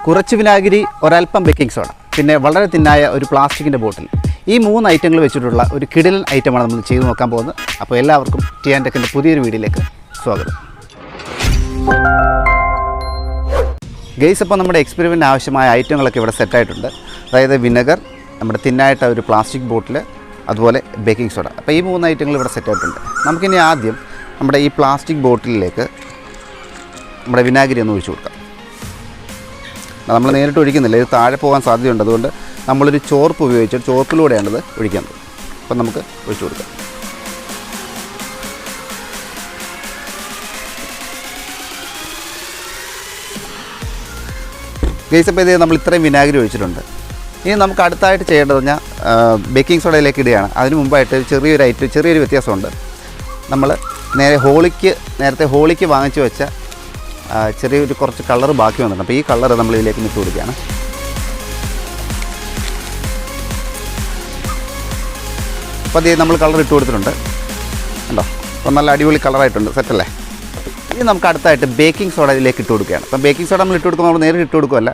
കുറച്ച് വിനാഗിരി, ഒരൽപ്പം ബേക്കിംഗ് സോഡ, പിന്നെ വളരെ തിന്നായ ഒരു പ്ലാസ്റ്റിക്കിൻ്റെ ബോട്ടിൽ. ഈ 3 ഐറ്റങ്ങൾ വെച്ചിട്ടുള്ള ഒരു കിടിലൻ ഐറ്റമാണ് നമ്മൾ ചെയ്ത് നോക്കാൻ പോകുന്നത്. അപ്പോൾ എല്ലാവർക്കും ടി ആൻഡ് ടെക്കിൻ്റെ പുതിയൊരു വീഡിയോയിലേക്ക് സ്വാഗതം. ഗെയ്സ്, അപ്പോൾ നമ്മുടെ എക്സ്പെരിമെൻറ്റിന് ആവശ്യമായ ഐറ്റങ്ങളൊക്കെ ഇവിടെ സെറ്റായിട്ടുണ്ട്. അതായത് വിനെഗർ, നമ്മുടെ തിന്നായിട്ട ഒരു പ്ലാസ്റ്റിക് ബോട്ടിൽ, അതുപോലെ ബേക്കിംഗ് സോഡ. അപ്പോൾ ഈ 3 ഐറ്റങ്ങൾ ഇവിടെ സെറ്റായിട്ടുണ്ട്. നമുക്കിനി ആദ്യം നമ്മുടെ ഈ പ്ലാസ്റ്റിക് ബോട്ടിലേക്ക് നമ്മുടെ വിനാഗിരി ഒന്ന് ഒഴിച്ചു കൊടുക്കാം. നമ്മൾ നേരിട്ട് ഒഴിക്കുന്നില്ല, ഇത് താഴെ പോകാൻ സാധ്യതയുണ്ട്. അതുകൊണ്ട് നമ്മളൊരു ചോർപ്പ് ഉപയോഗിച്ച് ചോർപ്പിലൂടെയാണിത് ഒഴിക്കേണ്ടത്. അപ്പം നമുക്ക് ഒഴിച്ചു കൊടുക്കാം. ഗെയ്സ്, അപ്പോൾ ഇത് നമ്മൾ ഇത്രയും വിനാഗിരി ഒഴിച്ചിട്ടുണ്ട്. ഇനി നമുക്ക് അടുത്തായിട്ട് ചെയ്യേണ്ടത് പറഞ്ഞാൽ ബേക്കിംഗ് സോഡയിലേക്ക് ഇടുകയാണ്. അതിന് മുമ്പായിട്ട് ചെറിയൊരു വ്യത്യാസമുണ്ട്. നമ്മൾ നേരത്തെ ഹോളിക്ക് വാങ്ങിച്ചു വെച്ച ചെറിയൊരു കുറച്ച് കളർ ബാക്കി വന്നിട്ടുണ്ട്. അപ്പോൾ ഈ കളർ നമ്മൾ ഇതിലേക്ക് ഇട്ട് കൊടുക്കുകയാണ്. അപ്പോൾ അത് നമ്മൾ കളർ ഇട്ട് കൊടുത്തിട്ടുണ്ട് കണ്ടോ. അപ്പോൾ നല്ല അടിപൊളി കളറായിട്ടുണ്ട്, സെറ്റല്ലേ. ഇനി നമുക്ക് അടുത്തായിട്ട് ബേക്കിംഗ് സോഡ ഇതിലേക്ക് ഇട്ട് കൊടുക്കുകയാണ്. അപ്പം ബേക്കിംഗ് സോഡ നമ്മൾ ഇട്ട് കൊടുക്കുമ്പോൾ നമ്മൾ നേരിട്ട് ഇട്ട് കൊടുക്കുമല്ല.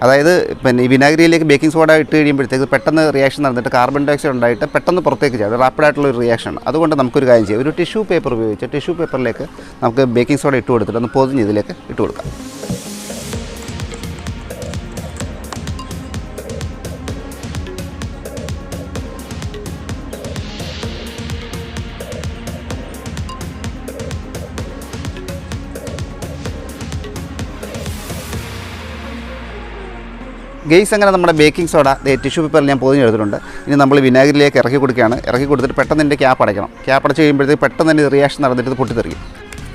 അതായത് പിന്നെ ഈ വിനാഗിരിയിലേക്ക് ബേക്കിംഗ് സോഡ ഇട്ട് കഴിയുമ്പോഴത്തേക്ക് പെട്ടെന്ന് റിയാക്ഷൻ നടന്നിട്ട് കാർബൺ ഡൈ ഓക്സൈഡ് ഉണ്ടായിട്ട് പെട്ടെന്ന് പുറത്തേക്ക് ചെയ്യും. റാപ്പിഡായിട്ടുള്ളൊരു റിയാക്ഷനാണ്. അതുകൊണ്ട് നമുക്കൊരു കാര്യം ചെയ്യാം, ഒരു ടിഷ്യൂ പേപ്പർ ഉപയോഗിച്ച് ടിഷ്യൂ പേപ്പറിലേക്ക് നമുക്ക് ബേക്കിംഗ് സോഡ ഇട്ട് കൊടുത്തിട്ട് ഒന്ന് പൊതിഞ്ഞ് ഇതിലേക്ക് ഇട്ട് കൊടുക്കാം. ഗെയ്സ്, അങ്ങനെ നമ്മുടെ ബേക്കിംഗ് സോഡ ടിഷ്യൂ പേപ്പറിൽ ഞാൻ പൊതിഞ്ഞെടുത്തിട്ടുണ്ട്. ഇനി നമ്മൾ വിനാഗിരിയിലേക്ക് ഇറക്കി കൊടുക്കുകയാണ്. ഇറക്കി കൊടുത്തിട്ട് പെട്ടെന്ന് എൻ്റെ ക്യാപ്പ് അടയ്ക്കണം. ക്യാപ്പ് അടച്ച് കഴിയുമ്പോഴത്തേക്ക് പെട്ടെന്ന് തന്നെ റിയാക്ഷൻ നടന്നിട്ട് പൊട്ടിത്തെറിക്കും.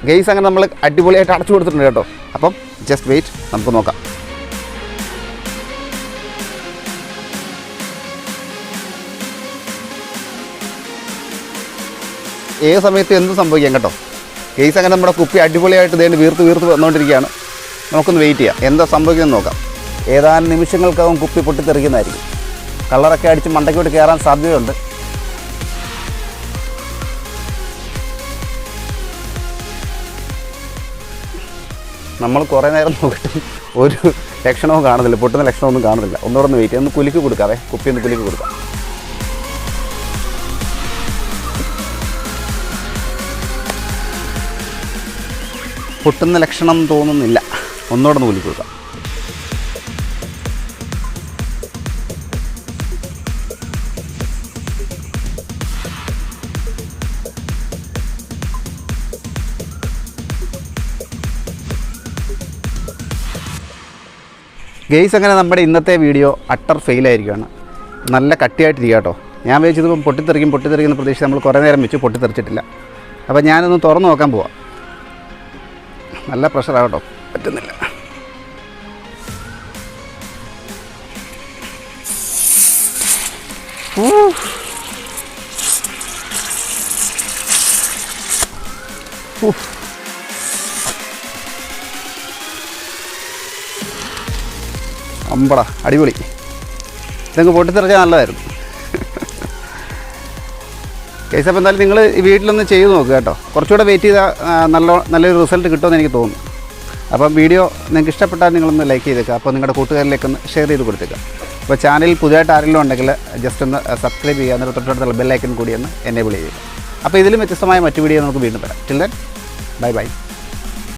ഗെയ്സ്, അങ്ങനെ നമ്മൾ അടിപൊളിയായിട്ട് അടച്ചു കൊടുത്തിട്ടുണ്ട് കേട്ടോ. അപ്പം ജസ്റ്റ് വെയിറ്റ്, നമുക്ക് നോക്കാം. ഏത് സമയത്ത് എന്തും സംഭവിക്കാം കേട്ടോ. ഗെയ്സ്, അങ്ങനെ നമ്മുടെ കുപ്പി അടിപൊളിയായിട്ട് ഇതേണ്ട് വീർത്ത് വന്നുകൊണ്ടിരിക്കുകയാണ്. നമുക്കൊന്ന് വെയിറ്റ് ചെയ്യാം, എന്താ സംഭവിക്കുമെന്ന് നോക്കാം. ഏതാനും നിമിഷങ്ങൾക്കകം കുപ്പി പൊട്ടിത്തെറിക്കുന്നതായിരിക്കും. കളറൊക്കെ അടിച്ച് മണ്ടയ്ക്കോട്ട് കയറാൻ സാധ്യതയുണ്ട്. നമ്മൾ കുറേ നേരം നോക്കിയിട്ട് ഒരു ലക്ഷണവും കാണുന്നില്ല, പൊട്ടുന്ന ലക്ഷണമൊന്നും കാണുന്നില്ല. ഒന്നുകൂടെ ഒന്ന് വെയിറ്റ് ചെയ്യാം, ഒന്ന് കുലുക്കി കൊടുക്കാവേ, കുപ്പി ഒന്ന് കുലുക്കി കൊടുക്കാം. പൊട്ടുന്ന ലക്ഷണം തോന്നുന്നില്ല, ഒന്നുകൂടെ ഒന്ന് കുലുക്കി കൊടുക്കാം. ഗെയ്സ്, അങ്ങനെ നമ്മുടെ ഇന്നത്തെ വീഡിയോ അട്ടർ ഫെയിലായിരിക്കുകയാണ്. നല്ല കട്ടിയായിട്ടിരിക്കുക കേട്ടോ. ഞാൻ വിചാരിച്ചതിപ്പം പൊട്ടിത്തെറിക്കുന്ന പ്രതീക്ഷ നമ്മൾ കുറേ നേരം വെച്ച് പൊട്ടിത്തെറിച്ചിട്ടില്ല. അപ്പോൾ ഞാനൊന്ന് തുറന്ന് നോക്കാൻ പോവാം. നല്ല പ്രഷറാകട്ടോ, പറ്റുന്നില്ല. അമ്പടാ, അടിപൊളി. ഇതങ്ങ് പൊട്ടിത്തെറിച്ചാൽ നല്ലതായിരുന്നു. കേസ്, അപ്പോൾ എന്തായാലും നിങ്ങൾ ഈ വീട്ടിലൊന്ന് ചെയ്ത് നോക്കുക കേട്ടോ. കുറച്ചുകൂടെ വെയിറ്റ് ചെയ്താൽ നല്ലൊരു റിസൾട്ട് കിട്ടുമെന്ന് എനിക്ക് തോന്നുന്നു. അപ്പം വീഡിയോ നിങ്ങൾക്ക് ഇഷ്ടപ്പെട്ടാൽ നിങ്ങളൊന്ന് ലൈക്ക് ചെയ്തേക്കുക. അപ്പോൾ നിങ്ങളുടെ കൂട്ടുകാരിലേക്കൊന്ന് ഷെയർ ചെയ്ത് കൊടുത്തേക്കുക. അപ്പോൾ ചാനൽ പുതിയതായിട്ട് ആരെങ്കിലും ഉണ്ടെങ്കിൽ ജസ്റ്റ് ഒന്ന് സബ്സ്ക്രൈബ് ചെയ്യുക, എന്നിട്ട് തൊട്ടടുത്തുള്ള ബെല്ലൈക്കൻ കൂടി ഒന്ന് എനേബിൾ ചെയ്യുക. അപ്പോൾ ഇതിലും വ്യത്യസ്തമായ മറ്റു വീഡിയോ നമുക്ക് വീണ്ടും വരാം. Till then, bye bye.